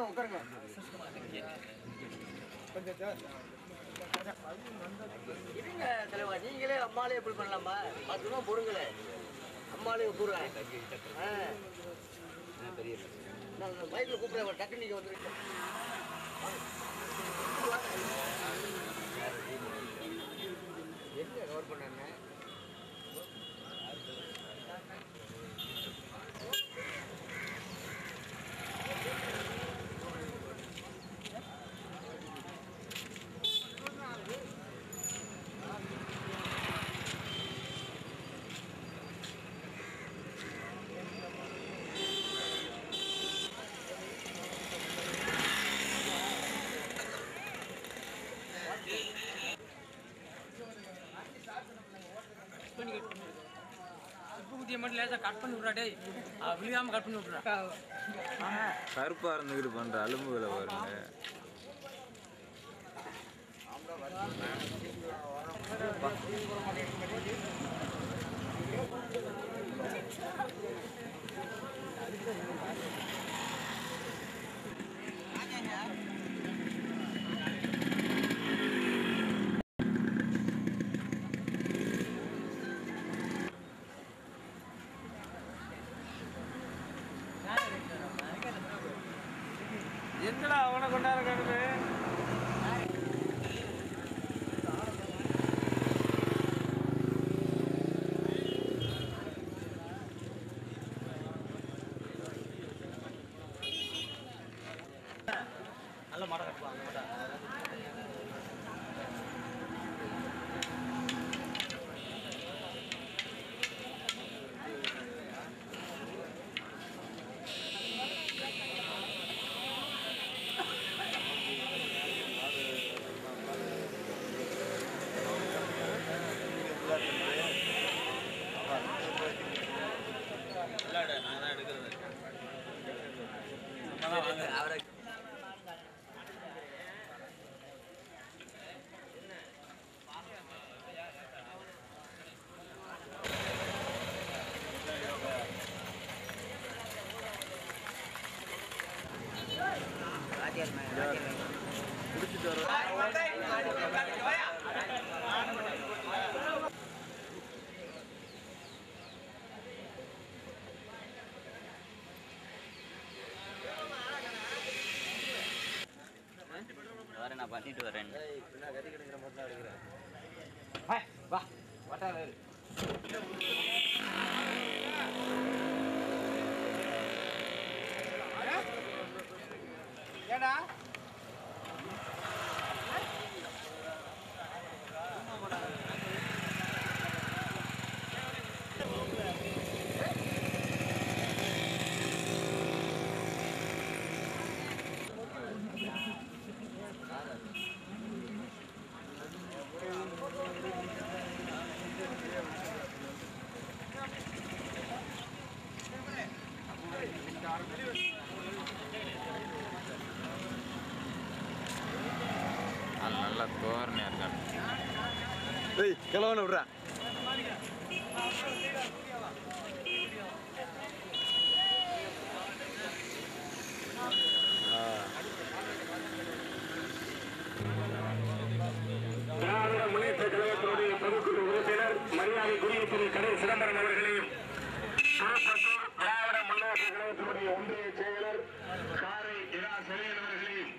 உட்காருங்க. இருங்க தலைவா, நீங்களே அம்மாலே எப்படி பண்ணலாமா? 10 ரூபா போடுங்களே, அம்மாலே போடுறேன். நான் பைக்கில் கூப்பிடுறேன், டக்கு நீங்கள் வந்துருங்க. என்ன கவர் பண்ண கட் பண்ணி விட்றா, விழுகாம கட் பண்ணி விட்றா. கருப்பா இருந்துக்கிட்டு பண்ற அலும்புகளை பாருங்க. எங்கடா அவனை கொண்டாட கடுது? நல்ல மாடை கட்டுவாங்க. நான் தான் எடுக்கிறது. அவரை குடிச்சிட்டு வர நான் பண்ணிட்டு வரேன். கறி கிடைக்கிற மாதிரி தான் எடுக்கிறேன். வா வட்டார ஏடா நல்லா தோரணையா இருக்காங்க. கிளவன விட்றா. திராவிட முன்னேற்ற கழகத்தினுடைய பொதுக்குழு உறுப்பினர் மரியாதைக்குரிய திரு கடை சிதம்பரம் அவர்களையும், திருப்பத்தூர் திராவிட முன்னேற்ற கழகத்தினுடைய ஒன்றிய செயலர் காரை இரா செழியன் அவர்களையும்,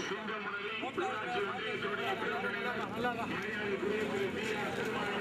சிங்கமுனலி ஊராட்சி ஒன்றியத்தினுடைய பெருந்தலைவர் மரியாதைக்குரிய திரு பி ஆர் திருமால்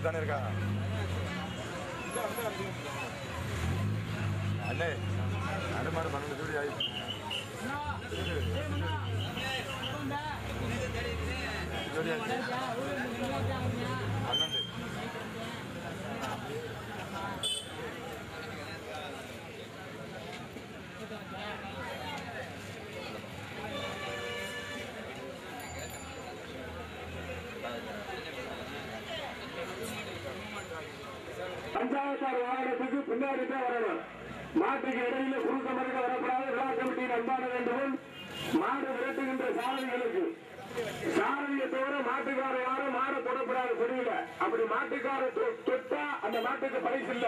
தானே இருக்கா அண்ணே அது மாதிரி 12 ஜோடி ஆயிடுச்சு ஜோடி ஆயிடுச்சு 12 பஞ்சாயத்தார் வாகனத்துக்கு பின்னாடி தான் வரணும். மாட்டுக்கு இடையில குறுக்க மறுக்க வரக்கூடாது. விழா கமிட்டியின் அன்பான வேண்டுகோள். மாடு விரட்டுகின்ற சாரதிகளுக்கு சாரதியை தவிர மாட்டுக்கார யாரும் மாடு தொடப்படாது தெரியல. அப்படி மாட்டுக்கார தொட்டா அந்த மாட்டுக்கு பரிசு இல்ல.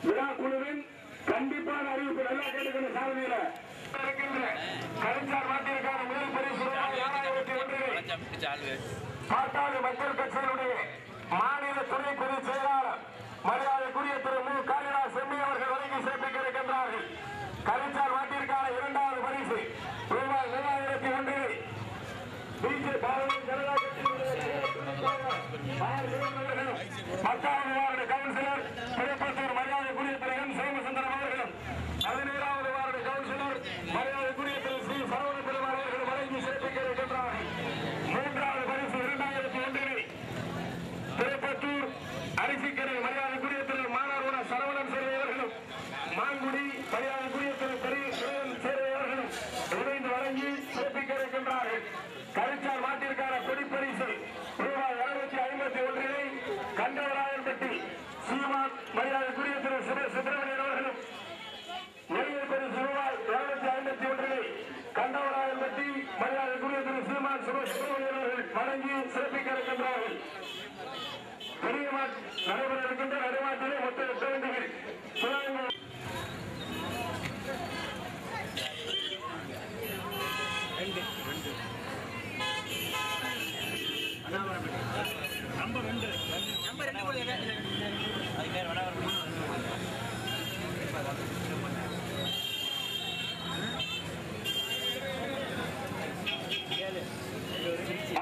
விழா குழுவின் கண்டிப்பான அறிவிப்பு நல்லா கேட்டுக்கணும். சாரதியில கலைஞர் மாட்டிற்கான முதல் பரிசு பாட்டாளி மக்கள் கட்சியினுடைய மாநில துணை பொதுச் செயலாளர் மரியாதைக்குரிய திரு மு. காளிதாஸ் செம்மி அவர்கள் வழங்கி சிறப்பிக்க இருக்கின்றார்கள். கலைஞர் மாட்டிற்கான 2வது பரிசு ரூபாய் 3001 பிஜே பாரதிய ஜனதா கட்சியினுடைய 10வது வார்டு கவுன்சிலர் திருப்பத்தூர் மரியாதைக்குரிய திரு எம். சோமசுந்தரம் அவர்களும் 11வது வார்டு கவுன்சிலர் மரியாதைக்குரிய திரு ஸ்ரீ சரவண பெருமாள் அவர்கள் வழங்கி சிறப்பிக்க இருக்கின்றார்கள். 3வது பரிசு 2001 திருப்பத்தூர் அரிசிக்கரை மரியாதைக்குரிய திரு மாணவன சரவணன் சேவை அவர்களும் மாங்குடி மரியாதைக்குரிய திரு பெரியன் சேவை அவர்களும் இணைந்து வழங்கி சிறப்பிக்க இருக்கின்றார்கள். கரிச்சார் மாட்டிற்கான கொடிப்பரிசு ரூபாய் 251 கண்டவராயன்பட்டி சீமான் மரியாதைக்குரிய திரு சுப்பிரமணியன் அவர்களும் நெறிய பரிசு ரூபாய் 251 கண்டவராயன்பட்டி மரியாதைக்குரிய திரு சீமான் சுப்பிரமணியன் அவர்கள் வழங்கி சிறப்பிக்க இருக்கின்றார்கள். நடைபெற இருக்கின்ற நடுமாட்டிலே மொத்த 8 வண்டிகள்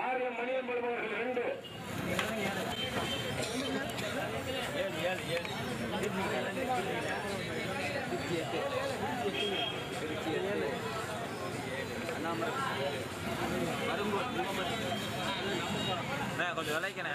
ஆரியம் மணியன் என்பவர்கள் 2 கொஞ்சம் விளைக்கணே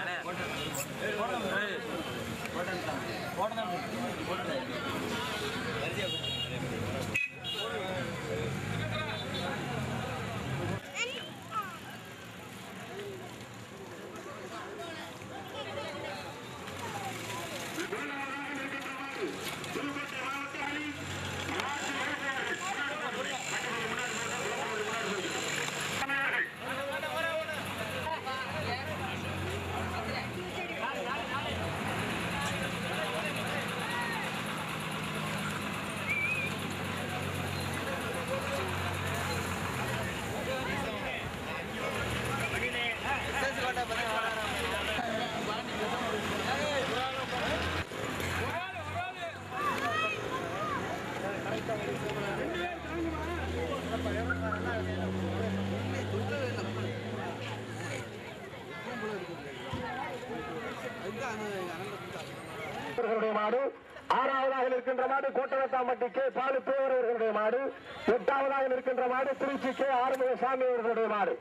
மாடு 6வதாக இருக்கின்ற மாடு கோட்டவத்தாம்பட்டி கே. பாலுத்தேவர் அவர்களுடைய மாடு 8வதாக இருக்கின்ற மாடு திருச்சி கே. ஆறுமுகசாமி அவர்களுடைய மாடு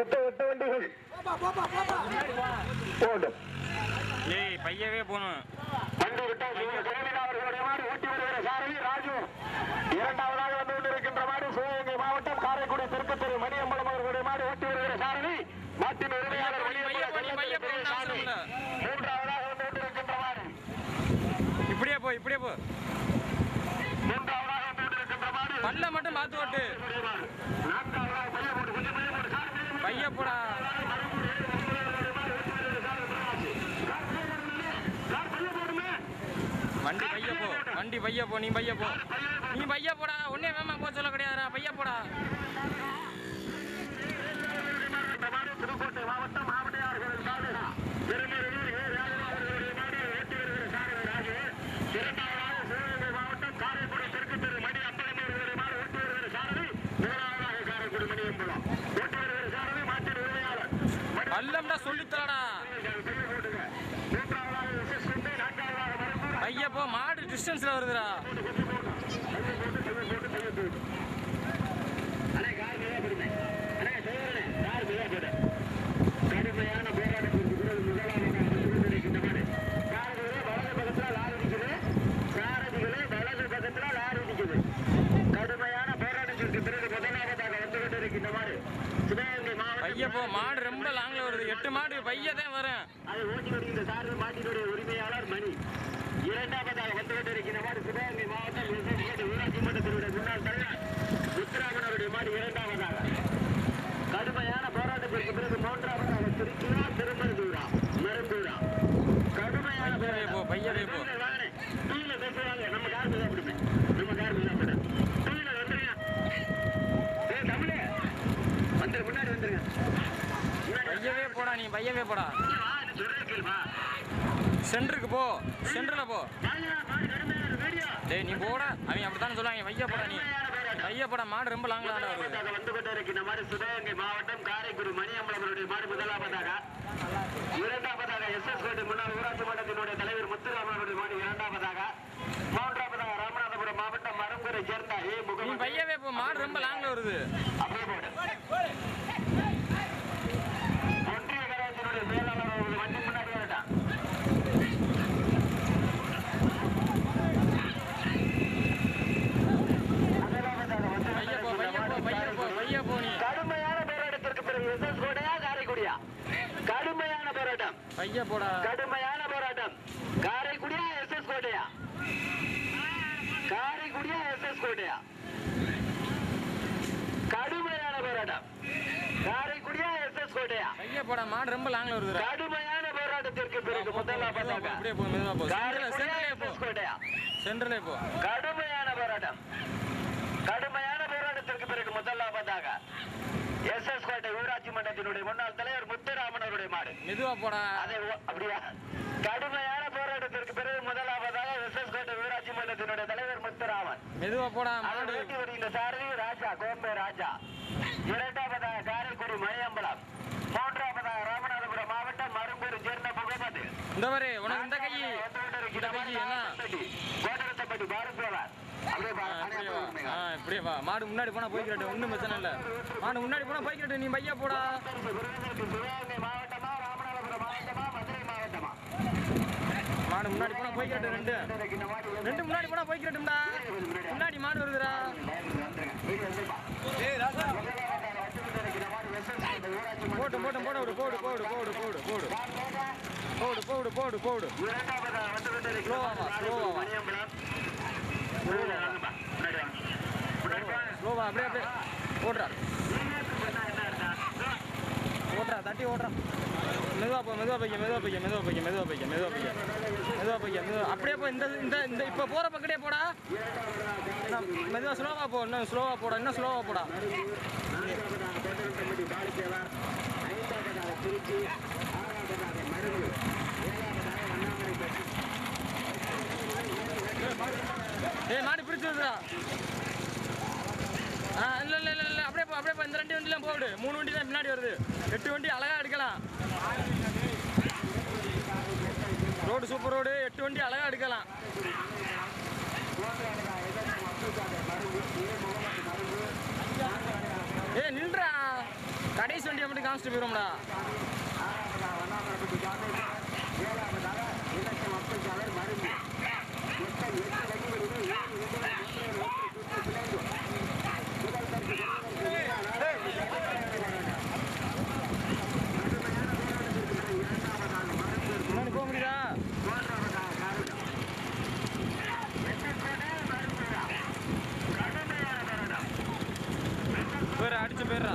8 வண்டிகள் போடும். பையவே போகணும். வண்டி விட்டால் அவர்களுடைய மாடு ஊட்டி வருகிற சாரதி ராஜு 2வதாக வந்து கொண்டிருக்கின்ற மாடு சிவகங்கை மாவட்டம் காரைக்குடி திருப்பத்தூர் மணியம்பலம் அவர்களுடைய மாடு ஊட்டி வருகிற சாரதி மாட்டின் உரிமையாளர் 3வதாக வந்து கொண்டிருக்கின்ற மாடு இப்படியே போ 3வதாக வந்து கொண்டிருக்கின்ற மாடு பல்ல மட்டும் பார்த்து ஓட்டு 4வதாக பைய போட்டு கொஞ்சம் பைய போடா வண்டி பைய போ நீ பைய போடா ஒன்னே வேமா போ சொல்ல கிடையாதுடா பைய போடா. புதுக்கோட்டை மாவட்டம் மாவட்டையார்கள் தாலுகா சிவகங்கை மாவட்டம் காரைக்குடி தெற்கு தெரு மணி அம்பலம் அவர்களுடைய மாடு ஊட்டி வருகிற சாரதி 3வதாக காரைக்குடி மணியம்பலம் ஊட்டி வருகிற சாரதி மாட்டின் உரிமையாளர் அல்லம்டா சொல்லித்தரடா 3வதாக போ மாடு டிஸ்டன்ஸ்ல வருதுடா. கடுமையான போராட்டத்திற்கு பிறகு முதலாவது வலது பக்கத்துல லாரி நிக்குது. சாரதிகளே வலது பக்கத்துல லாரி நிக்குது. கடுமையான போராட்டத்திற்கு பிறகு முதலாவதாக வந்து கொண்டிருக்கின்ற மாடு சிவகங்கை மாவட்டம். பைய போ மாடு ரொம்ப லாங்ல வருது. 8 மாடு பையதான் வரேன். அதை ஓட்டி வருகின்ற சாரதி மாட்டினுடைய உரிமையாளர் மணி. இரண்டாவதாக வந்து கொண்டிருக்கின்ற மாடு சிவகங்கை மாவட்டம் ஊராட்சி மன்றத்தினுடைய முன்னாள் தலைவர் முத்துராமனருடைய மாடு இரண்டாவதாக. கடுமையான போராட்டத்திற்கு பிறகு மூன்றாவதாக திருச்சியா திருமருந்தூரா மருந்தூரா. கடுமையான பையவே போ டூல பேசுவாங்க. நம்ம கார் மீதா விடுமே. நம்ம கார் மீதா விட டூல வந்துருங்க. தமிழே வந்துரு முன்னாடி வந்துருங்க. பையவே போடா நீ பையவே போடா. சொல்றேன் சென்டருக்கு போ. சென்டர்ல போ. டேய் நீ போடா. அவங்க அப்படித்தானே சொல்லுவாங்க. வையா போடா நீ. வையா போடா மாடு ரொம்ப லாங்ல ஆட வருது. வந்து கொண்டிருக்கின்ற மாடு சிவகங்கை மாவட்டம் காரைக்குடி மணியம்பலவருடைய மாடு முதலாவதாக. இரண்டாவதாக எஸ்எஸ் கோட்டை முன்னாள் ஊராட்சி மன்றத்தினுடைய தலைவர் முத்துராமனுடைய மாடு இரண்டாவதாக. மூன்றாவதாக ராமநாதபுரம் மாவட்டம் மரங்குரை சேர்ந்த நீ பையவே போ மாடு ரொம்ப லாங்ல வருது. அப்படியே போடு. ஒன்றிய கழகத்தினுடைய செயலாளர் அவர்கள் வண்டி முன்னாடி வரட்டான். கடுமையான போராட்டத்திற்கு பிறகு எஸ்எஸ் கோட்டையா காரைக்குடியா? கடுமையான போராட்டம். பைய போடா. கடுமையான போராட்டம். காரைக்குடியா எஸ்எஸ் கோட்டையா? காரைக்குடியா எஸ்எஸ் கோட்டையா? கடுமையான போராட்டம். காரைக்குடியா எஸ்எஸ் கோட்டையா? பைய போடா மாடு ரொம்ப லாங்ல வருது. கடுமையான போராட்டத்திற்கு பிறகு முதலாவதாக அப்படியே போ மெதுவா போ. சென்டர்லே போ. கோட்டையா? சென்டர்லே போ. கடுமையான போராட்டம். கடுமையான போராட்டத்திற்கு பிறகு முதலாவதாக எஸ்எஸ் கோட்டை ஊராட்சி மன்றத்தினுடைய முன்னாள் தலைவர் முத்துராமன் அவருடைய மாடு. மெதுவா போடா. அப்படியா? கடுமையான போராட்டத்திற்கு பிறகு முதலாவதாக எஸ்எஸ் கோட்டை ஊராட்சி மன்றத்தினுடைய தலைவர் முத்துராமன். மெதுவா போடா மாடு. ஓட்டி வருகின்ற சாரதி ராஜா கோம்பே ராஜா. இரண்டாவதாக காரைக்குடி மணியம்பலம். மூன்றாவதாக ராமநாதபுரம் மாவட்டம் மருங்கூர் சேர்ந்த முகமது. இந்த பாரு உனக்கு இந்த கை என்ன கோட்டரத்தப்பட்டி பாரதியார். இப்படியே வா மாடு முன்னாடி போனா போய்க்கிறட்டு. ஒன்றும் பிரச்சனை இல்லை. மாடு முன்னாடி போனா போய்க்கிறட்டு. நீ பையா போடா. சிவகங்கை மாவட்டமா ராமநாதபுரம் மாவட்டமா மதுரை மாவட்டமா? மாடு முன்னாடி போனா போய்க்கிறட்டு. ரெண்டு முன்னாடி போனா போய்க்கிறட்டும்டா. முன்னாடி மாடு வருதுடா. போட்டு போட்டு போட விடு. போடு போடு போடு போடு போடு போடு போடு போடு போடு. ஸ்லோவா ஸ்லோவா ஸ்லோவா அப்படியே அப்படியே ஓடுறா. ஓடுறா தட்டி ஓடுறா. மெதுவா போ. மெதுவா பைக்க மெதுவா பைக்க மெதுவா பைக்க மெதுவா பைக்க மெதுவா பைக்க மெதுவா பைக்க மெதுவா அப்படியே போ. இந்த இந்த இந்த இப்போ போகிற பக்கத்தே போடா. மெதுவா ஸ்லோவா போ. இன்னும் ஸ்லோவா போடா. இன்னும் ஸ்லோவா போடா. ஏய் மாடி பிடிச்சு வருதா? இல்லை இல்லை இல்லை இல்லை அப்படியே போ. அப்படியே போ. இந்த 2 வண்டிலாம் போடு. 3 வண்டி தான் பின்னாடி வருது. 8 வண்டி அழகா எடுக்கலாம். Road super road. 8 வண்டி அழகா எடுக்கலாம். ஏய் நின்றா. கடைசி வண்டியை மட்டும் காமிச்சிட்டு போயிடும்டா. முன்னாடி போக முடியுதா? பேர் அடிச்சு போயிடுறா.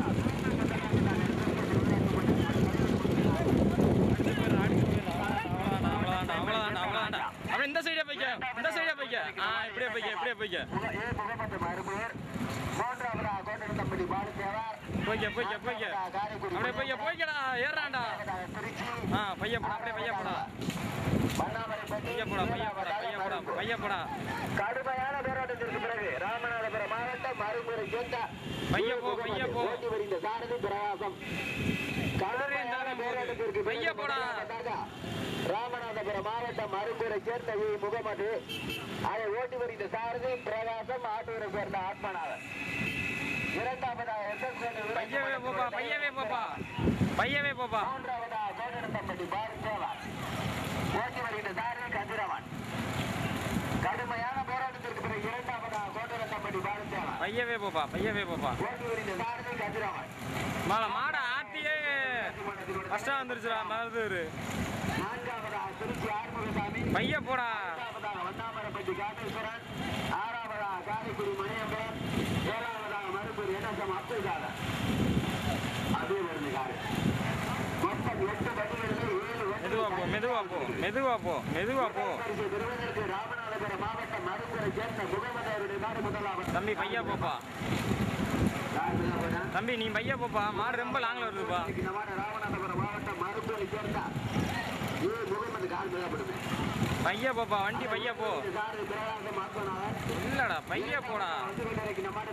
அப்படி இந்த சைடே போய்க்க. இந்த சைடே போய்க்க. இப்படியே போய்க்க. இப்படியே போய்க்க. போய்க்க போய்க்க போய்க்க. அப்படியே போய்க்க போய்க்கடா. ஏறாண்டா. பைய போடா. அப்படியே பைய போடா. பைய போடா. பைய போடா. பைய போடா. பைய போடா. கடுமையான போராட்டத்திற்கு பிறகு ராமநாதபுரம் மாவட்டம் மருங்குரை சேர்ந்த பைய போ. பைய போ. ஓட்டி வருகின்ற சாரதி பிரகாசம். கடுமையான பைய போடா. ராமநாதபுரம் மாவட்டம் மருங்கூரை சேர்ந்த முகமது, அதை ஓட்டி வருகின்ற சாரதி பிரகாசம், ஆட்டூரை சேர்ந்த ஆத்மநாதன். இரண்டாவதாக பையவே போப்பா, பையவே போப்பா, பையவே போப்பா. மூன்றாவதாக கோடனத்தம்பட்டி பாரிசேவா, ஓட்டி வருகின்ற சாரதி கதிரவன். கடுமையான போராட்டத்திற்கு பிறகு இரண்டாவதாக கோடனத்தம்பட்டி பாரிசேவா, பையவே போப்பா, பையவே போப்பா. ஓட்டி வருகின்ற சாரதி கதிரவன். மாடை ஆட்டியே கஷ்டம் வந்துருச்சுடா மருதூர். நான்காவதாக திருச்சி ஆறுமுகசாமி, பைய போடா. ஐந்தாவதாக வண்ணாமரப்பட்டி காமேஸ்வரன், ஆறாவதாக காரைக்குடி மணியம்பரம், ஏழாவதாக மருப்பூர் என்எஸ்எம் அப்துல் காதர். அதே வருது காரு. மொத்தம் 8 வண்டிகளில் 7 மெதுவா போ, மெதுவா போ, மெதுவா போ, மெதுவா போ. பெறுவதற்கு ராமநாதபுரம் மாவட்டம் மருப்பூரை சேர்ந்த முகமது அவருடைய நாடு முதலாவது. தம்பி பையா போப்பா, தம்பி நீ பையா போப்பா. மாடு ரொம்ப லாங்கில் வருதுப்பா. இந்த மாடு ராமநாதபுரம் மாவட்டம் மருப்பூரை சேர்ந்த முகமது கால் மேலப்படுமே. பையா போப்பா, வண்டி பையா போ. சாரதி பிரகாசம் ஆத்மநாதன். இல்லடா பையா போடா.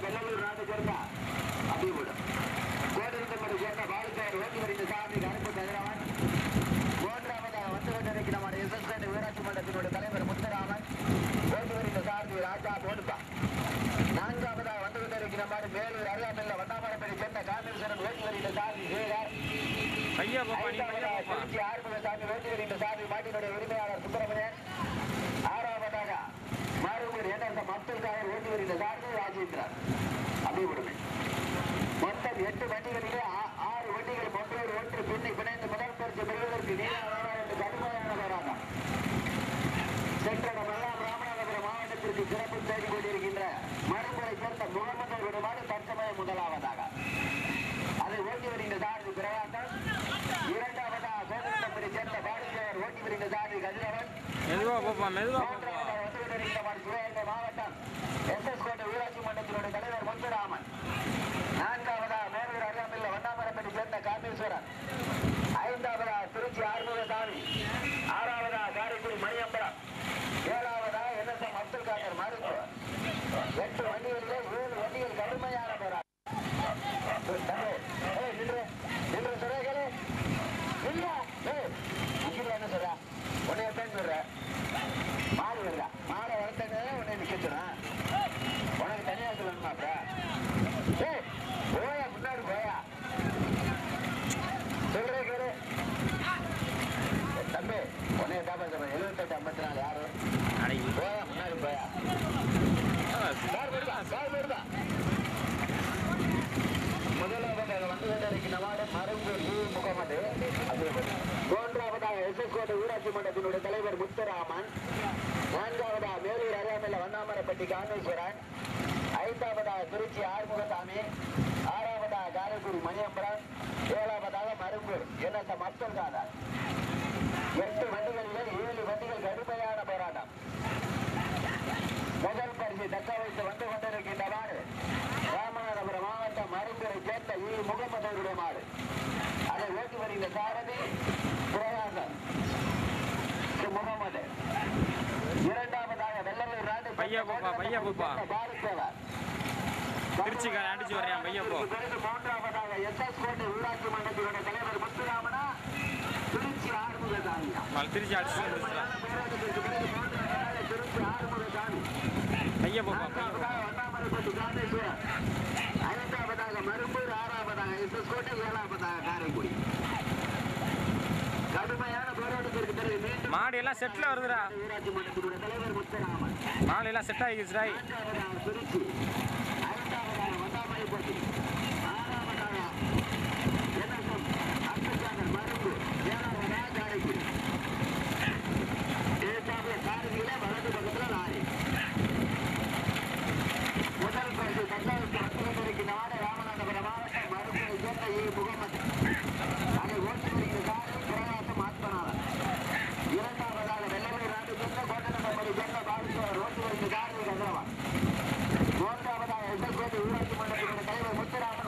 வெள்ளலூர் நாடு சேர்ந்த அபிவிடம். கோடரித்தம்படி சேர்ந்த பாலுசார் ஓட்டி வருகின்ற சாரதி கருப்பு கதிரவன். மூன்றாவதாக வந்து கொண்டிருக்கிற நம்ம எஸ்எஸ்கேடி ஊராட்சி மன்றத்தினுடைய தலைவர் முத்துராமன், ஓட்டி வருகின்ற சாரதி ராஜா போடுப்பா. நான்காவதாக வந்து கொண்டிருக்கிற மாதிரி மேலூர் அருகாமையில் வண்ணாமரப்படி சேர்ந்த காமேஸ்வரன், ஓட்டி வருகின்ற சாரதி சேகர். பையா போப்பா, நீ பையா போப்பா. திருச்சி ஆறுமுகசாமி, ஓட்டி வருகின்ற சாரதி மாட்டினுடைய உரிமையாளர் சுப்பிரமணியன். ஆறாவதாக மருங்கூர் என்எஸ்எம் அப்துல் காதர், ஓட்டி வருகின்ற சாரதி ராஜேந்திரன். அபிவிடுமை. மொத்தம் 8 வண்டிகளிலே 6 வண்டிகள் ஒன்று பின்னி பிணைந்து முதல் பரிசு பெறுவதற்கு நீராக கடுமையான போராட்டம். சென்ற நம்மெல்லாம் ராமநாதபுரம் மாவட்டத்திற்கு சிறப்பு செய்து கொண்டிருக்கின்ற மருந்துரை சேர்ந்த முகமது விடுமாறு தற்சமயம் முதலாவதாக. அதை ஓட்டி வருகின்ற சாரதி பிரகாசம். இரண்டாவதாக கோவிந்தபுரி சேர்ந்த பாலிசேவர், ஓட்டி வருகின்ற சாரதி கதிரவன். மெதுவா போப்பா, மெதுவா போப்பா. மூன்றாவதாக வந்து கொண்டிருக்கின்ற சிவகங்கை மாவட்டம் எஸ்எஸ்கோட்டை ஊராட்சி மன்றத்தினுடைய தலைவர் முத்துராமன். நான்காவதாக மேலூர் அருகாமையில் வண்ணாமரப்பட்டி சேர்ந்த காமேஸ்வரன். ஐந்தாவதாக திருச்சி ஆறுமுகசாமி. ஆறாவதாக காரைக்குடி மணியம்பரம். ஏழாவதாக என்எஸ்எம் அப்துல் காதர் மருத்துவர். 8 வண்டிகளிலே 7 வண்டிகள் கடுமையான போராட்டம். நின்று சொல்றீங்களே இல்ல என்ன சொல்ற உன்னை எப்பன்னு சொல்ற மாடு வருதா? மாடை வளர்த்தங்க உன்னை நிக்கணும். உனக்கு தனியா சொல்லணுமாப்ல? போயா முன்னாடி போயா சொல்றே கேளு தம்பி. உன்னைய தாப்பா சொல்றேன். 7854 யாரு போயா முன்னாடி போயா. முதலாவதாக வந்து கொண்டிருக்கிற மாடு மருங்கூர் முகமது. மூன்றாவதாக எஸ்எஸ்கோட்டை ஊராட்சி மன்றத்தினுடைய தலைவர் முத்துராமன். நான்காவதாக மேலூர் அருகாமையில் வண்ணாமரப்பட்டி காமேஸ்வரன். ஐந்தாவதாக திருச்சி ஆறுமுகசாமி. ஆறாவதாக காரைக்குடி மணியம்பரம். ஏழாவதாக மருங்கூர் என்எஸ்எம் அப்துல் காதர். 8 வண்டிகளிலே 7 வண்டிகள் கடுமையான போராட்டம். முதல் பரிசு தக்க வைத்து வந்து கொண்டிருக்கின்ற மாடு ராமநாதபுரம் மாவட்டம் மருந்துரை சேர்ந்த முகமது மாடு. அதை ஓட்டி வருகின்ற சாரதி பிரகாசம் முகமது. இரண்டாவதாக வெள்ளலூர் நாடு பையா போப்பா, பையா போப்பா. பாலுசேவர் திருச்சிக்கார அடிச்சு வரையான் பையா போ. மூன்றாவதாக எஸ்எஸ்கோட்டை ஊராட்சி மன்றத்தினுடைய தலைவர் முத்துராமனா, திருச்சி ஆறுமுகசாமியா. திருச்சி அடிச்சு வந்துருச்சுடா. திருச்சி ஆறுமுகசாமி. பையா போப்பா, வண்ணாமரப்பட்டி காமேஸ்வரன். ஐந்தாவதாக மரும்பூர். ஆறாவதாக எஸ்எஸ்கோட்டை. ஏழாவதாக காரைக்குடி. கடுமையான போராட்டத்திற்கு பிறகு மீண்டும் மாடு எல்லாம் செட்டில் வருதுடா. ஊராட்சி மன்றத்தினுடைய தலைவர் முத்துராமன். மாடு எல்லாம் செட் ஆகிடுச்சுடா. நான்காவதாக திருச்சி. ஐந்தாவதாக வண்ணாமரப்பட்டி. ஆறாவதாக என்எஸ்எம் அப்துல் காதர் மரும்பூர். ஏழாவதாக காரைக்குடி. ஏற்றாப்புல சாரதியிலே வலது பக்கத்துல லாரி. முதல் பரிசு தஞ்சாவூருக்கு வந்து கொண்டிருக்கிற நாடு ராமநாதபுரம் மாவட்டம் மருத்துவரை சேர்ந்த முகமது. அதை ஓட்டி வருகிற சாரதி பிரகாசம் ஆத்மநாதன். இரண்டாவதாக வெள்ளலூர் நாடு சேர்ந்த கோட்டனம்படி சேர்ந்த பாலுசார், ஓட்டி வருகிற சாரதி கதிரவன். மூன்றாவதாக எஸ்எஸ்கோட்டை ஊராட்சி மன்றத்தினுடைய தலைவர் முத்துராமன்.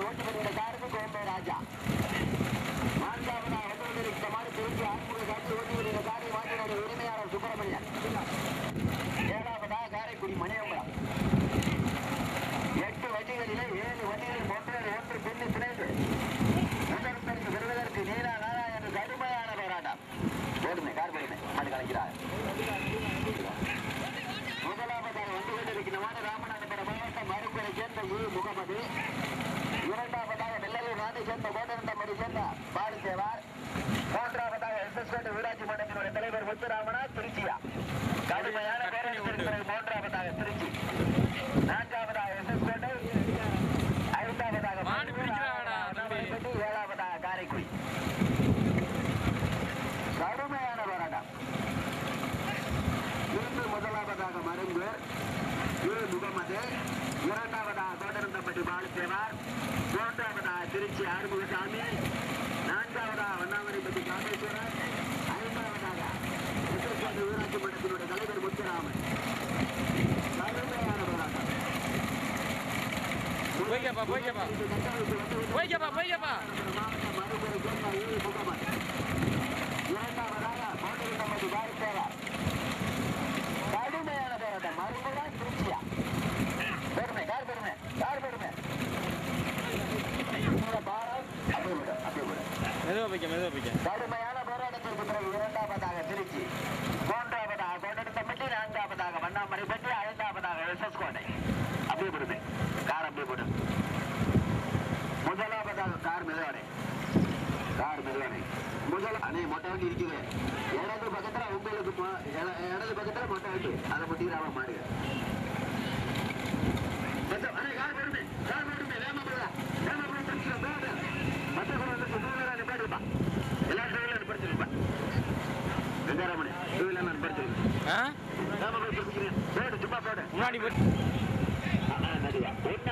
போய்க்கப்பா இரண்டாவதாக கோட்டை பாரித்தேவா கடுமையான போராட்டம் மறுபடியும் திருச்சியா பெருமை கார் பெருமை பாரம் மெதுவா போய்க்க கடுமையான போராட்டத்திற்கு பிறகு இரண்டாவதாக திருச்சி, மூன்றாவதாக கோட்டை, நான்காவதாக வண்ணாமரைப்பட்டி, ஐந்தாவதாக எஸ்எஸ் கோட்டை. அப்படியே போடுது கார், அப்படியே போடு. முதலாவதாக கார் மெதுவானே முதல் அணை மொட்டை வண்டி இருக்குது. இடது பக்கத்துல உங்களுக்கு இடது பக்கத்துல மொட்டை வண்டி அதை முட்டிக்கிறாம மாறுங்க. கார் போடுமே மற்ற நிப்பாட்டிருப்பா எல்லா டிரைவரும் நிப்பாட்டிருப்பா. வெங்காரமணி டிரைவர்லாம் நிப்பாட்டிருப்பேன். சும்மா போடு முன்னாடி ஒன்னு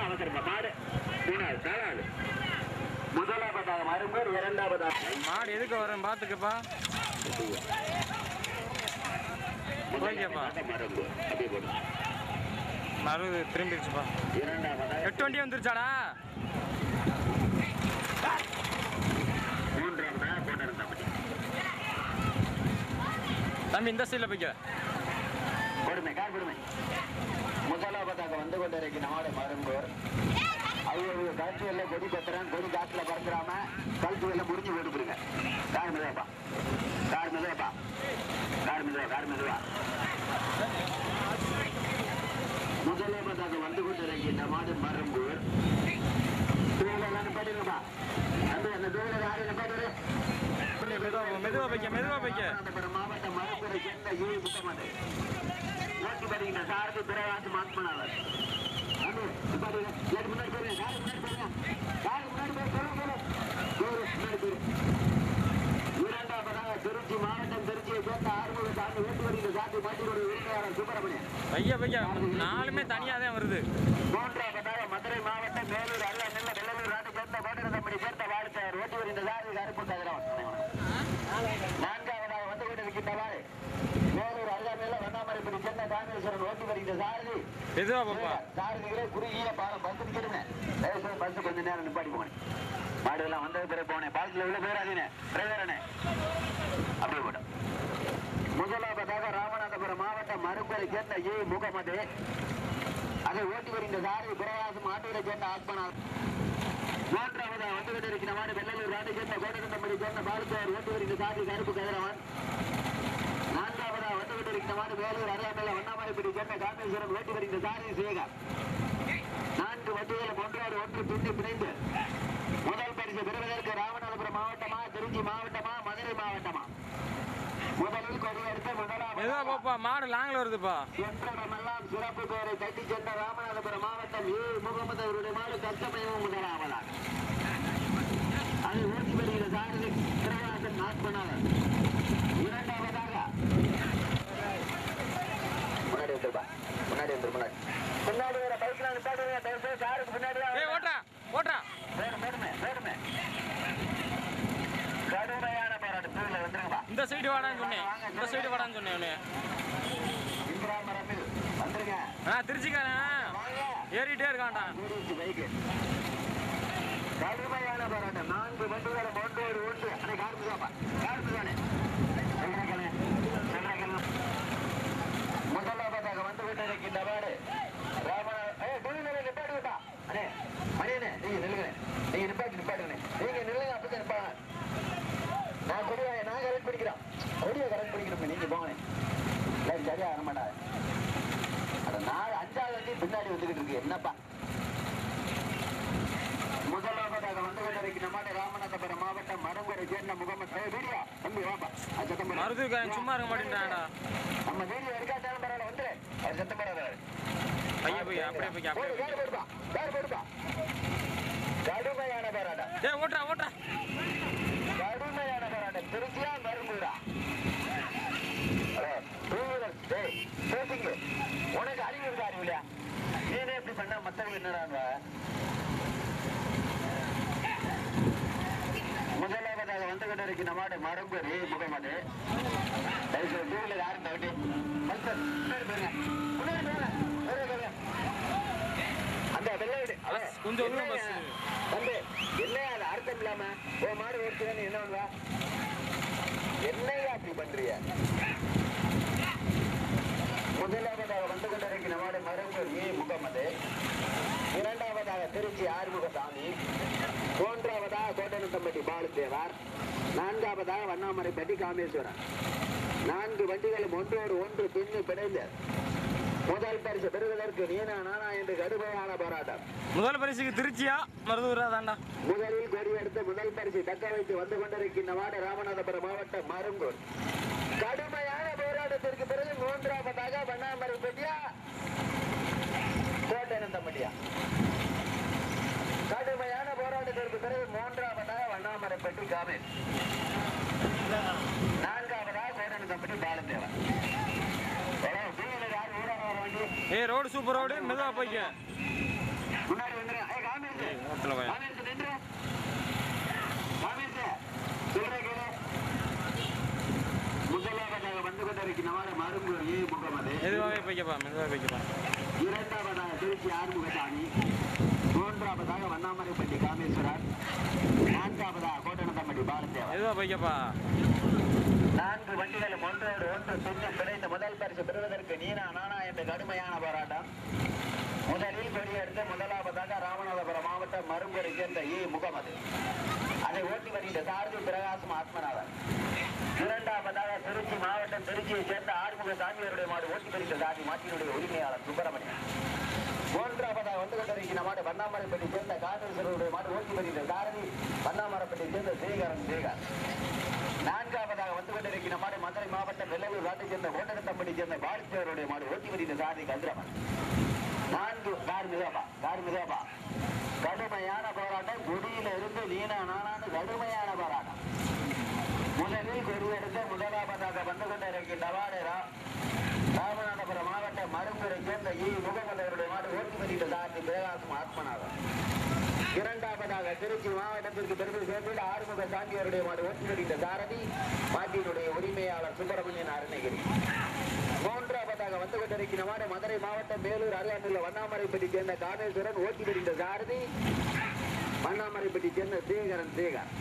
அவசரமா மாடு. மூணாவது நாலாவது முதலாவதாக மறுபேர், இரண்டாவதாக மாடு எதுக்கு வரும் பாத்துக்கப்பா. ஓகேப்பா மறு திரும்பிடுச்சுப்பா. இரண்டாவதாக 8 வண்டி வந்துருச்சாடா. மூன்றாவதாக போட்டிருந்தபடி தம்பி இந்த சைடில் போய்க்க. கொடுமை கார் கொடுமை. முதலாவதாக வந்து கொண்டிருக்கிற நாடு மருங்கூர். அவங்க காட்சி எல்லாம் கொடி பத்துறான். கொடி காற்றுல பறந்துடாம கழுத்து எல்லாம் முடிஞ்சு போட்டுருங்க. கார் மெதுவாப்பா முதலாவதாக வந்து கொண்டிருக்கின்ற மாடு மருங்கூர். தூளெல்லாம் நிப்பாட்டிருப்பா. அந்த தூளை யாரும் நிப்பாட்டு. மெதுவா போய்க்க. மாவட்ட மருத்துவரை சேர்ந்த ஏழு முகமது ஓட்டி வருகின்ற சாரதி பிறவாசி மாத்மனாவர். இரண்டாவதாக திருச்சி மாவட்டம், திருச்சியை சேர்ந்த ஆறுமுக சார்ந்து ஓட்டி வருகின்ற சாத்தி மாட்டியோட உரிமையாளர் சுப்பிரமணியன். பையா நாலுமே தனியாக தான் வருது. மூன்றாவதாக மதுரை மாவட்டம் மேலூர் அல்ல நெல்ல வெள்ளலூர் நாட்டை சேர்ந்த கோட்டரத்தம்படி சேர்ந்த வாழ்க்கையார் ஓட்டி வருகின்ற சாதி கருப்பு கதிரவன். நான்காவதாக வந்து கொண்டிருக்கின்றவாறு மேலூர் அருகாமையில் வண்ணாமரைப்படி சேர்ந்த காமேஸ்வரன் ஓட்டி வருகின்ற சாரதி. மெதுவா பாப்பா. சாரதிகளே குறுகிய பாலம் பஸ் நிற்கிறேன். பஸ் கொஞ்ச நேரம் நிப்பாட்டி போனேன். மாடுகள்லாம் வந்தது பிறகு போனேன். பாலத்தில் உள்ள பேராதீனே டிரைவரனே அப்படி போட்டோம். முதலாவதாக ராமநாதபுரம் மாவட்டம் மறுபரை சேர்ந்த ஏ முகமது அதை ஓட்டி வருகின்ற சாரதி பிரகாசம் ஆட்டூரை சேர்ந்த ஆத்மநாத். மூன்றாவதாக வந்து கொண்டிருக்கிற மாடு வெள்ளலூர் நாட்டை சேர்ந்த கோட்டரத்தம்படி சேர்ந்த பாலுக்கார் ஓட்டி வருகின்ற சாரதி கருப்பு கதிரவன். நான்காவதாக வந்து கொண்டிருக்கிற மாடு வேலூர் அருகாமையில் வண்ணாமரைப்படி சேர்ந்த காமேஸ்வரன் ஓட்டி வருகின்ற சாரதி சேகர். 4 வண்டிகளும் ஒன்று பிணைந்து முதல் பரிசு பெறுவதற்கு ராமநாதபுரம் மாவட்டமா, திருச்சி மாவட்டமா, மதுரை மாவட்டமா? முதலில் கொடியெடுத்த முதலாவது மாடு லாங்கில் வருதுப்பா. சென்றடமெல்லாம் சிறப்பு பெயரை கட்டி சென்ற ராமநாதபுரம் மாவட்டம் ஏ முகமது அவருடைய மாடு கஷ்டமையும் முதலாவதாக அதை ஓட்டி வருகிற சாரதி பிரகாசன் நாட்பனாளர். இரண்டாவதாக முன்னாடி வர பைக்ல நிப்பாட்டுங்க. காருக்கு முன்னாடி ஓட்டா கடுமையான போராட்டம். வந்துருங்கப்பா. இந்த சைடு வாடான்னு சொன்னேன். இந்திராமரமில் வந்துருங்க. திருச்சிக்காரன் ஏறிட்டே இருக்கான்டா. கடுமையான போராட்டம். 4 வண்டிகளும் ஒன்று அதை கார்மிதாப்பா கார்மிதானே முதலாவதாக வந்து கொண்டிருக்கின்ற வாடு ராமநாத நிப்பாட்டி விட்டா. அண்ணே மணியனே நீங்க நில்லுங்க. நீங்க நிப்பாட்டுங்க. நீங்க நில்லுங்க. அப்பதான் நிப்பாங்க. நான் கரெக்ட் படிக்கிறேன். கொடியை கரெக்ட் படிக்கிறோம். நீங்க போங்க. சரியா வரமாட்டா. அட 5வது வண்டி பின்னாடி வந்துகிட்டு இருக்கு. என்னப்பா முதலாவதாக வந்து கொண்டிருக்கிற மாடு ராமநாதபுரம் மாவட்டம் மருங்கரை சேர்ந்த முகமது. வீடியோ தம்பி வாப்பா. அது சத்தம் மருதுக்காரன் சும்மா இருக்க மாட்டேன்டா. நம்ம வீடியோ எடுக்காட்டாலும் பரவாயில்ல. வந்துரு. அது சத்தம் பரவாயில்ல. அப்படியே போய்ப்பா. கடுமையான போராட்டம். ஓட்டா கடுமையான போராட்டம். திருச்சியா மருங்கூரா? உனக்கு அறிவு இருக்கா? அறிவு இல்லையா? நீனே எப்படி பண்ண மத்தவங்க என்னடான்? முதலாவதாக வந்து கொண்டிருக்கிற மாடு மருங்கூர் ஏ முகமது. யாரும் வண்டி அந்த வெள்ளையீடு கொஞ்சம் உள்ள பஸ் தம்பி என்னையா அது அர்த்தம் இல்லாம ஓ மாடு ஓட்டுன்னு என்ன பண்ணுவா என்னையா அப்படி பண்றிய முதலாவதாக வந்து கொண்டிருக்கிற மாடு மருங்கூர் ஏ முகமது, இரண்டாவதாக திருச்சி ஆறுமுகசாமி, மூன்றாவதாக கோட்டனத்தம்பட்டி பாலுதேவர், நான்காவதாக வண்ணாமரைப்பட்டி காமேஸ்வரன். 4 வண்டிகளும் ஒன்றோடு ஒன்று பின்னு பிணைந்து முதல் பரிசு பெறுவதற்கு நீனா நானா என்று கடுமையான போராட்டம். முதல் பரிசுக்கு திருச்சியா மருதூரா தாண்டா? முதலில் கொடி எடுத்து முதல் பரிசு தக்க வைத்து வந்து கொண்டிருக்கின்ற மாடு ராமநாதபுரம் மாவட்டம் மருங்கூர். கடுமையான போராட்டத்திற்கு பிறகு மூன்றாவதாக வண்ணாமரைப்பட்டியா கோட்டனத்தம்பட்டியா? கடுமையான போராட்டத்திற்கு பிறகு மூன்றாவதாக வண்ணாமரைப்பட்டி காமேஷ், நான்காவதாக கோட்டனத்தம்பட்டி பாலதேவன். ஏ ரோடு சூப்பர் ரோடு, மெதுவா போய்க்க. முன்னாடி வந்துரு. முதலாவதாக வந்து கொண்டிருக்கிறவாறு மருங்கூர் ஏ முகமது, மெதுவாவே போய்க்கப்பா, மெதுவாக போய்க்கப்பா. இரண்டாவதாக திருச்சி ஆறுமுகசாமி, மூன்றாவதாக வண்ணாமரைப்பட்டி காமேஸ்வரன், நான்காவதாக கோட்டனத்தம்பட்டி பாலதேவன். மெதுவா போய்க்கப்பா. 4 வண்டிகளும் ஒன்றோடு ஒன்று பின்னு பிணைந்து முதல் பரிசு பெறுவதற்கு நீனா நானா என்று கடுமையான போராட்டம். முதலில் கொடியெடுத்து முதலாவதாக ராமநாதபுரம் மாவட்டம் மருங்கூரை சேர்ந்த ஏ முகமது, அதை ஓட்டி வருகின்ற சாரதி பிரகாசம் ஆத்மநாதன். இரண்டாவதாக திருச்சி மாவட்டம் திருச்சியை சேர்ந்த ஆறுமுக சாமியருடைய மாடு ஓட்டி வருகின்ற சாதி மாட்டினுடைய உரிமையாளர் சுப்பிரமணியன். மூன்றாவதாக வந்து கொண்டிருக்கிற மாடு வண்ணாமரைப்பட்டி சேர்ந்த காமேஸ்வரருடைய மாடு ஓட்டி வருகின்ற சாரதி வண்ணாமரைப்பட்டி சேர்ந்த சேகரன் சேகர். நான்காவதாக வந்து கொண்டிருக்கிற மாடு மதுரை மாவட்டம் வெள்ளலூர் நாட்டை சேர்ந்த கோட்டனத்தம்பட்டி சேர்ந்த பாலித்தேவருடைய மாடு ஓட்டி வருகின்ற சாரதி கதிரவன். 4 கார்மிகோபா. கடுமையான போராட்டம். குடியில இருந்து நீனா நானான்னு கடுமையான போராட்டம். முதலில் கொடியெடுத்த முதலாவதாக வந்து கொண்டிருக்கின்ற மாடு ராமநாதபுரம் மாவட்டம் மருங்கூரை சேர்ந்த இ முகமது அவருடைய மாடு ஓட்டி வருகின்ற சாரதி பிரகாசம் ஆத்மநாதன். இரண்டாவதாக திருச்சி மாவட்டத்திற்கு பெருமை சேர்ந்து ஆறுமுக சாமியருடைய மாடு ஓட்டி வருகின்ற சாரதி மாட்டினுடைய உரிமையாளர் சுப்பிரமணியன் அருணகிரி. மூன்றாவதாக வந்து கொண்டிருக்கிற மாடு மதுரை மாவட்டம் மேலூர் அருகாமையில் வண்ணாமரைப்பட்டி சேர்ந்த காமேஸ்வரன் ஓட்டி வருகின்ற சாரதி வண்ணாமரைப்பட்டி சேர்ந்த சேகரன் சேகர்.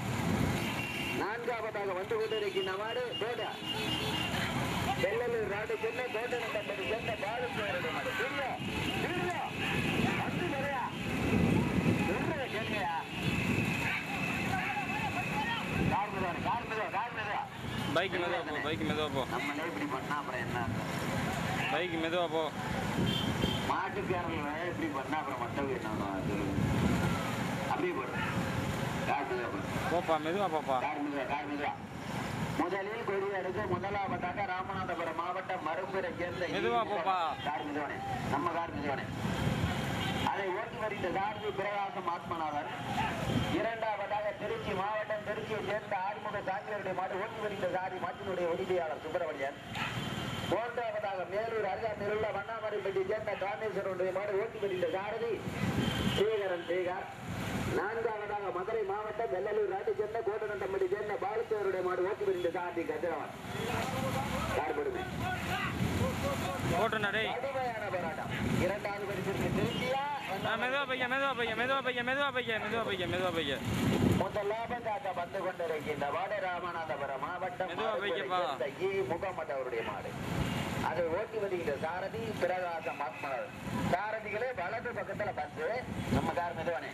நான்காவதாக வந்து கொண்டிருக்கிற மாடு வெள்ளலூர் நாட்டை சேர்ந்த கோட்டனத்தம்பட்டி சேர்ந்த பாலுதேவருடைய மாடு. பைக் மெதுவா போ, பைக் மெதுவா போ. நம்மளே இப்படி பண்ணா அப்புறம் என்ன? பைக் மெதுவா போ. மாட்டுக்காரங்க இப்படி பண்ணா அப்புறம் மற்றவங்க என்ன அப்படியே போடுறேன். போப்பா, மெதுவா போப்பா. முதலில் கொடியெடுத்து முதலாவதாக ராமநாதபுரம் மாவட்டம் மருங்கூரை சேர்ந்த மெதுவா போப்பா. நம்ம கார் மிதவனே அதை ஓட்டி வருகின்ற சாரதி பிரகாசம் ஆத்மநாதன். இரண்டாவதாக திருச்சி மாவட்டம் திருச்சியை சேர்ந்த ஆறுமுக சாமியருடைய மாடு ஓட்டி வருகின்ற சாரதி மாட்டினுடைய உரிமையாளர் சுப்பிரமணியன். மூன்றாவதாக மேலூர் அருகாமையில் உள்ள வண்ணாமரைப்பட்டி சேர்ந்த காமேஸ்வரனுடைய மாடு ஓட்டி வருகின்ற சாரதி சேகரன் சேகர். நான்காவதாக மதுரை மாவட்டம் வெள்ளலூர் நாட்டை சேர்ந்த கோட்டனத்தம்பட்டி சேர்ந்த பாலுத்தேவருடைய மாடு ஓட்டி வருகின்ற சாரதி கதிரவன். கடுமையான போராட்டம். இரண்டாவது பரிசுக்கு திருச்சியா மெதுவா பைய, மெதுவா பைய, மெதுவா பைய, மெதுவா பைய, மெதுவா பைய, மெதுவா பைய. முதலாவதாக வந்து கொண்டிருக்கின்ற மாடு ராமநாதபுரம் மாவட்டம் முகமது அவருடைய மாடு, அதை ஓட்டி வருகின்ற சாரதி பிரகாசம் ஆத்மநாதன். சாரதிகளே வலது பக்கத்துல பஸ். நம்ம கார் மெதுவானே,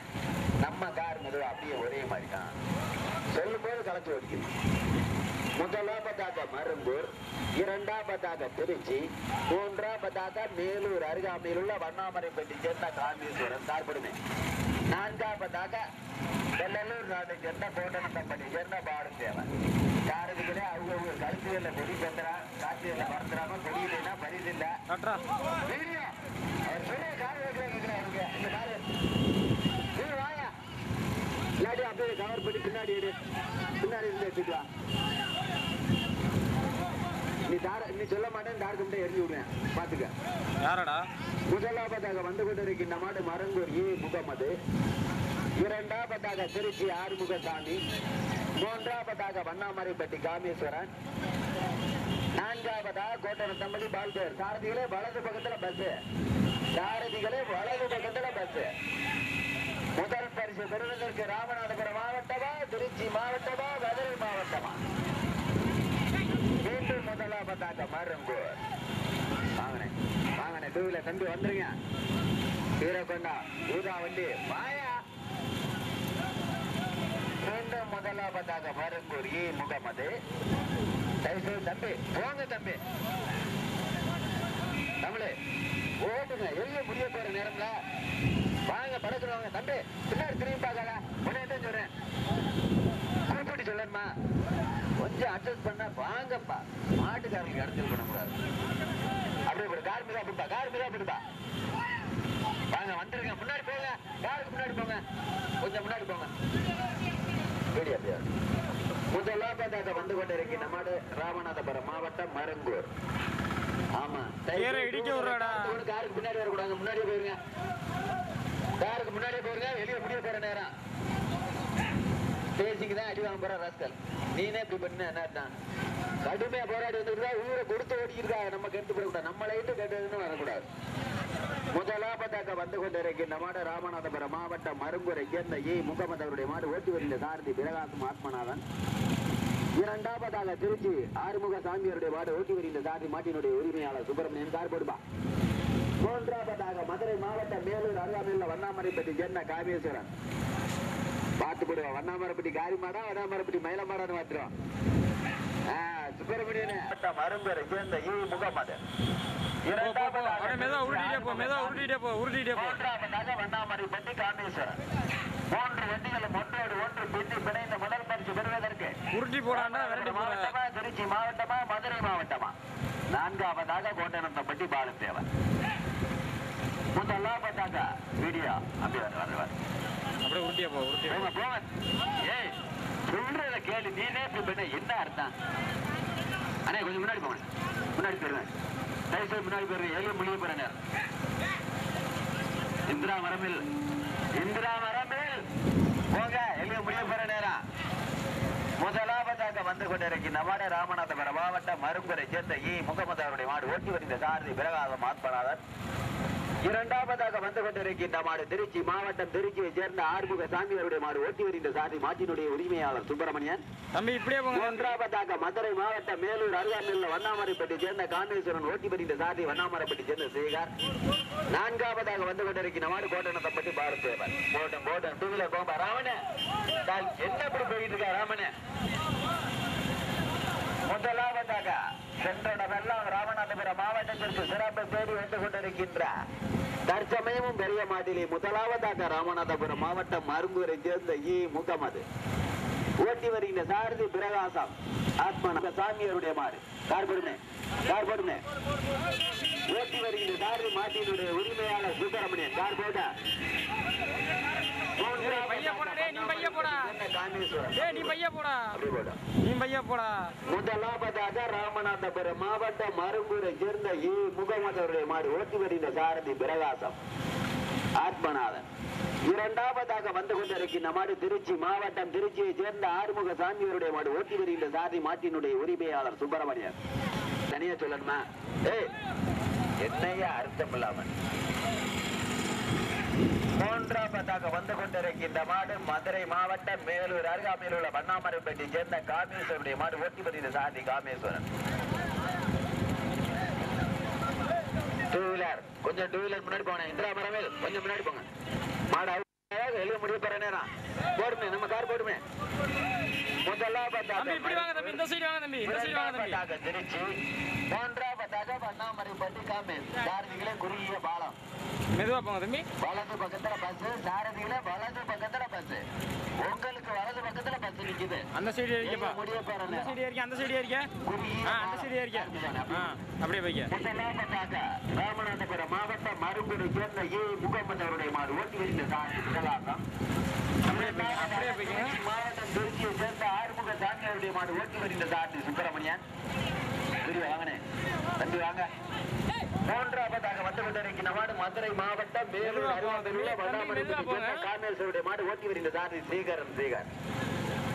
நம்ம கார் மெதுவா அப்படியே ஒரே மாதிரி தான் சொல்லும் போது கலச்சு ஓடிக்கணும். முதலாவதாக மருங்கூர், இரண்டாவதாக திருச்சி, மூன்றாவதாக மேலூர் அருகாமையில் உள்ள வண்ணாமரைப்பட்டி சேர்ந்த காமேஸ்வரன் சார்படுமே. நான்காவதாக வெள்ளலூர் நாட்டை சேர்ந்த கோட்டனத்தம்பட்டி சேர்ந்த பாலுதேவன். சாரதிகளே அவங்க கருத்துகளில் கொடி பத்திரா, காட்சிகளில் பறந்துடாம கொடி இல்லைன்னா பரிசு இல்லை. இல்லாட்டி அப்படியே கவர் பண்ணி பின்னாடி இருந்து எடுத்துக்கலாம். நீ சொல்ல மாட்டேன், டார்க்கு மட்டும் எரிஞ்சு விடுவேன் பாத்துக்க. யாரடா? முதலாவதாக வந்து கொண்டிருக்கின்ற மாடு மருங்கூர் ஏ முகமது, இரண்டாவதாக திருச்சி ஆறுமுகசாமி, மூன்றாவதாக வண்ணாமரைப்பட்டி காமேஸ்வரன், நான்காவதாக கோட்டனத்தம்பட்டி பால்தேவர். சாரதிகளே வலது பக்கத்துல பஸ். சாரதிகளே வலது பக்கத்துல பஸ். பரிசு பெறுவதற்கு ராமநாதபுரம் மாவட்டமா, திருச்சி மாவட்டமா, மதுரை மாவட்டமா? மீண்டும் முதலாவதாக மருங்கூர். வாங்கண்ணே வாங்கண்ணே, டூவில தம்பி வந்துருங்க. வீரகொண்டா ஊதா வண்டி வாயா. மீண்டும் முதலாவதாக மருங்கூர் இ முகமது. தம்பி போங்க தம்பி, தமிழே ஓட்டுங்க. எங்க முடிய போற நேரம்ல வாங்க, படக்குறவங்க தம்பி பின்னாடி திரும்பி பார்க்காத. முன்னேற்றம் சொல்றேன், குறிப்பிட்டு சொல்லணுமா? கொஞ்சம் அட்ஜஸ்ட் பண்ண வாங்கப்பா. மாட்டுக்காரங்களுக்கு இடத்துல பண்ணக்கூடாது. அப்படியே ஒரு கார் மீதா பிடிப்பா, கார் மீதா பிடிப்பா. வாங்க வந்துருங்க, முன்னாடி போங்க, காருக்கு முன்னாடி போங்க, கொஞ்சம் முன்னாடி போங்க. அப்படியா முதலாவதாக வந்து கொண்டிருக்க நம்மாடு ராமநாதபுரம் மாவட்டம் மருங்கூர். ஆமா, இடிக்க விடுறாடா. காருக்கு பின்னாடி வரக்கூடாது, முன்னாடியே போயிருங்க. காருக்கு முன்னாடியே போயிருங்க, வெளியே முடிய போற நேரம். பேசிக்குதான் அடி வாங்க போற ராஸ்கல். நீனே இப்படி பண்ண என்ன கடுமையா போராடி வந்துருக்கா, ஊரை கொடுத்து ஓடிக்கிறா. நம்ம கெட்டு போடக்கூடாது, நம்ம லைட்டு கெட்டதுன்னு வரக்கூடாது. முதலாவதாக வந்து கொண்டிருக்க நம்மாடு ராமநாதபுரம் மாவட்டம் மருங்கூரை சேர்ந்த இ முகமது அவருடைய மாடு ஓட்டி வருகின்ற சாரதி பிரகாசம் ஆத்மநாதன். இரண்டாவதாக திருச்சி ஆறுமுக சாமியாருடைய மாடு ஓட்டி வருகின்ற சாரதி மாட்டினுடைய உரிமையாளர் சுப்பிரமணியன் கார் போடுபா. மூன்றாவதாக மதுரை மாவட்டம் மேலூர் அருகாமையில் வண்ணாமரைப்பட்டி சேர்ந்த காமேஸ்வரன். பார்த்து போடுவா, வண்ணாமரைப்பட்டி காரி மாடா வண்ணாமரைப்பட்டி மயில மாடான்னு மாத்திரம். சுப்பிரமணியன் மருங்கூரை சேர்ந்த இ முகமது. வண்ணாமரைப்பட்டி காமேஸ்வரன். மூன்று வண்டிகளும் ஒன்றோடு ஒன்று பின்னி பிணைந்த முதல் பரிசு பெறுவதற்கு உருட்டி போடாண்டா. மாவட்டமா, திருச்சி மாவட்டமா, மதுரை மாவட்டமா? நான்காவதாக கோட்டனத்தப்பட்டி பாலத்தேவன். முதலாவதாக வீடியோ அப்படியே வருவார். அப்படியே உருட்டியா போ, உருட்டியா போங்க. ஏய் சொல்றத கேளு, நீனே இப்படி என்ன அர்த்தம்? அண்ணே கொஞ்சம் முன்னாடி போங்க, முன்னாடி போயிருவேன். தயவுசெய்து முன்னாடி போயிருவேன், எளிய முடிய போற நேரம். இந்திரா மரமில் போங்க, எளிய முடிய போற நேரம். முதலாவதாக வந்து கொண்டிருக்க நம்மாடு ராமநாதபுரம் மாவட்டம் மருங்கூரை சேர்ந்த இ முகமது அவருடைய மாடு ஓட்டி வருகின்ற சாரதி பிரகாசம் ஆத்மநாதன். இரண்டாவதாக வந்து கொண்டிருக்கின்ற மாடு திருச்சி மாவட்டம் திருச்சியை சேர்ந்த ஆறுமுக சாமியாருடைய மாடு ஓட்டி வருகின்ற சாரதி மாட்டினுடைய உரிமையாளர் சுப்பிரமணியன். மூன்றாவதாக மதுரை மாவட்டம் மேலூர் அருகாமையில் வண்ணாமரைப்பட்டி சேர்ந்த காமேஸ்வரன் ஓட்டி வருகின்ற சாரதி வண்ணாமரைப்பட்டி சேர்ந்த சேகர். நான்காவதாக வந்து கொண்டிருக்கின்ற மாடு கோட்டனத்தப்பட்டி பாரதேவன். போட்டம் டூவீலர் போம்பா. ராமனே என்ன இப்படி போயிட்டு இருக்கா ராமனே? முதலாவதாக சென்றடமெல்லாம் ராமநாதபுரம் மாவட்டத்திற்கு சிறப்பு தேடி வந்து கொண்டிருக்கின்ற தற்சமயமும் பெரிய மாட்டிலே முதலாவதாக ராமநாதபுரம் மாவட்டம் மருங்கூரை சேர்ந்த இ முகமது ஓட்டி வருகின்ற சாரதி பிரகாசம் ஆத்மநாத சாமியாருடைய மாடு. கார்படுமே ஓட்டி வருகின்ற சாரதி மாட்டினுடைய உரிமையாளர் சுப்பிரமணியன். கார் போட முதலாவதாக ராமநாதபுரம் மாவட்டம் மருங்கூரை சேர்ந்த இ முகமது அவருடைய மாடு ஓட்டி வருகின்ற சாரதி பிரகாசம் ஆத்மநாதன். இரண்டாவதாக வந்து கொண்டிருக்கின்ற மாடு திருச்சி மாவட்டம் திருச்சியை சேர்ந்த ஆறுமுக சாமியாருடைய மாடு ஓட்டி வருகின்ற சாரதி மாட்டினுடைய உரிமையாளர் சுப்பிரமணியன். தனியா சொல்லணுமா? என்னையா அர்த்தம் இல்லாமல். மூன்றாவதாக வந்து கொண்டிருக்கின்ற மாடு மதுரை மாவட்டம் மேலூர் அருகாமையில் உள்ள வண்ணாமரைப்பட்டி சேர்ந்த காமேஸ்வரனுடைய மாடு ஓட்டி வருகின்ற சாரதி காமேஸ்வரன். டூவீலர் கொஞ்சம் டூவீலர் முன்னாடி போனேன். இந்திரா மரமேல் கொஞ்சம் முன்னாடி போங்க. மாடு எழுத முடிய போற நேரம் போடுமே, நம்ம கார் போடுமே. முதலாவதாக திருச்சி, மூன்றாவதாக வண்ணாமரைப்பட்டி காமேஸ். சாரதிகளே குறுகிய பாலம். மெதுவா போங்க தம்பி. வலது பக்கத்துல பஸ், சாரதிகளே வலது பக்கத்துல பஸ். உங்களுக்கு வலது பக்கத்துல பஸ் நிக்குது. அந்த சைடு ஏறிக்கப்பா. முடிய போற அந்த சைடு ஏறிக்க, அந்த சைடு ஏறிக்க. அந்த சைடு ஏறிக்க. அப்படியே வைக்க. முதலாவதாக ராமநாதபுரம் மாவட்டம் மருங்கூரை சேர்ந்த இ முகமது அவருடைய மாடு ஓட்டி வருகின்ற சாரதி பிரகாசம். அப்படியே வைக்க. மாவட்டம் திருச்சியை சேர்ந்த ஆறுமுக சாமியாருடைய மாடு ஓட்டி வருகின்ற சாரதி சுப்பிரமணியன். வாங்கனே தம்பி வாங்க. மூன்றாவதாக வந்து கொண்டிருக்கின்ற மாடு மதுரை மாவட்டம் மேலூர் அருகாமையில் காமேஸ்வருடைய மாடு ஓட்டி வருகின்ற சாரதி சேகர்.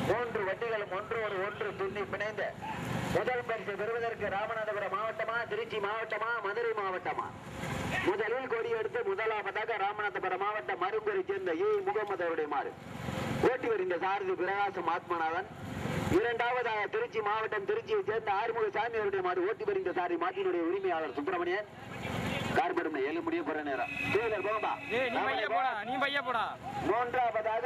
மூன்று வண்டிகளும் ஒன்றோடு ஒன்று துண்ணி பிணைந்த முதல் பரிசு பெறுவதற்கு ராமநாதபுரம் மாவட்டமா, திருச்சி மாவட்டமா, மதுரை மாவட்டமா? முதலில் கொடி எடுத்து முதலாவதாக ராமநாதபுரம் மாவட்டம் மருங்கரை சேர்ந்த முகமது அவருடைய மாறு ஓட்டி வருகின்ற சாரதி பிரகாசம் ஆத்மநாதன். இரண்டாவதாக திருச்சி மாவட்டம் திருச்சியை சேர்ந்த ஆறுமுக சாமி அவருடைய மாறு ஓட்டி வருகின்ற சாரதி மாட்டினுடைய உரிமையாளர் சுப்பிரமணியன். கார்பெரும் 7 முடிய போற நேரம். மூன்றாவதாக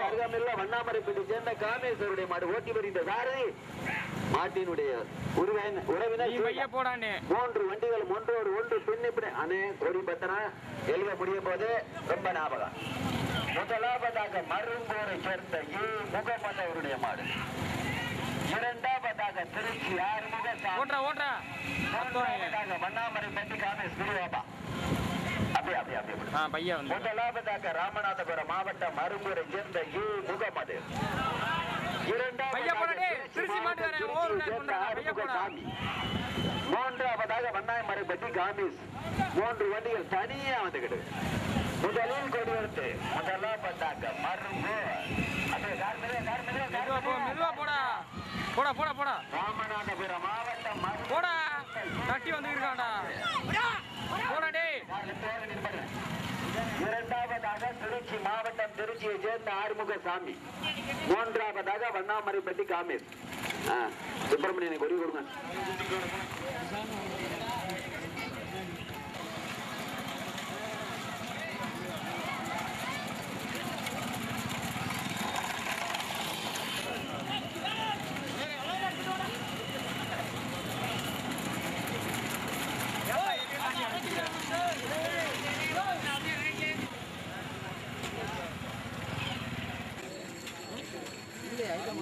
அருகாமையில் வண்ணாமரைப்பேட்டை சேர்ந்த காமேஸ்வருடைய மாடு ஓட்டி வருகின்ற சாரதி மாட்டினுடைய உறவினர். 3 வண்டிகள் ஒன்றோடு ஒன்று பின்னிப்பிட அணே கொடி பத்தனா எழுத முடியும் போது ரொம்ப ஞாபகம். முதலாவதாக மருங்கூரை சேர்ந்த முகமது அவருடைய மாடு. இரண்டாவதாக திருச்சி ஆறுமுக வண்ணாமரைப்பேட்டை காமேஸ்வரி. முதலாவதாக ராமநாதபுரம் மாவட்டம் மருங்கூரை சேர்ந்த முகமது. மூன்றாவதாக வண்ணாமரைப்பேட்டை காமேஸ். 3 வண்டிகள் தனியா வந்துகிட்டு முதலில் கொடி எடுத்து முதலாவதாக மருங்கு ராமநாதபுரம் மாவட்டம் தட்டி வந்து இரண்டாவதாக திருச்சி மாவட்டம் திருச்சியை சேர்ந்த ஆறுமுக சாமி. மூன்றாவதாக வண்ணாமரைப்பட்டி காமேஷ். சுப்பிரமணியனை கொடி கொடுங்க. ஐட்டம்